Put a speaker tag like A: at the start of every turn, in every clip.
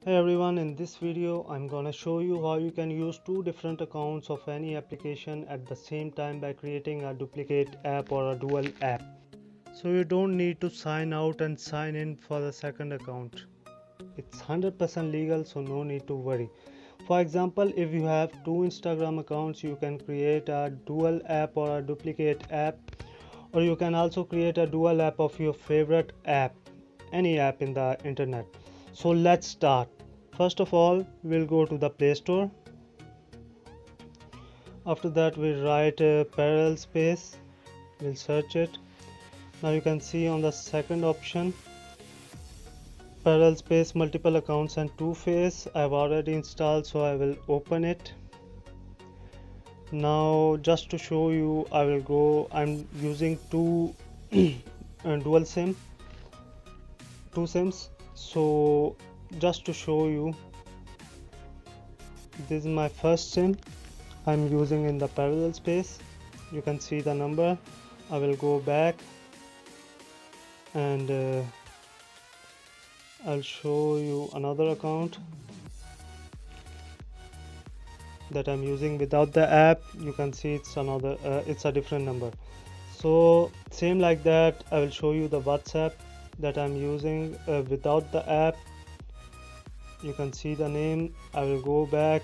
A: Hey everyone, in this video I'm gonna show you how you can use two different accounts of any application at the same time by creating a duplicate app or a dual app. So you don't need to sign out and sign in for the second account. It's 100% legal, so no need to worry. For example, if you have two Instagram accounts, you can create a dual app or a duplicate app, or you can also create a dual app of your favorite app, any app in the internet. So let's start. First of all, we'll go to the Play Store. After that, we write parallel space. We'll search it. Now you can see on the second option, parallel space multiple accounts and two face. I've already installed, so I will open it. Now just to show you, I'm using dual sim, two sims. So just to show you, this is my first sim I'm using in the parallel space. You can see the number. I will go back and I'll show you another account that I'm using without the app. You can see it's a different number. So same like that, I will show you the WhatsApp that I'm using without the app. You can see the name. I will go back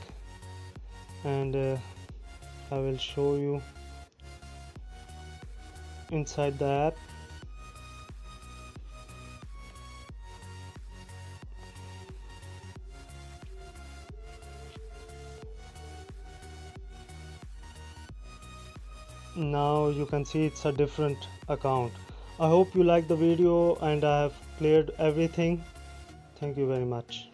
A: and I will show you inside the app. Now you can see it's a different account. I hope you like the video and I have cleared everything. Thank you very much.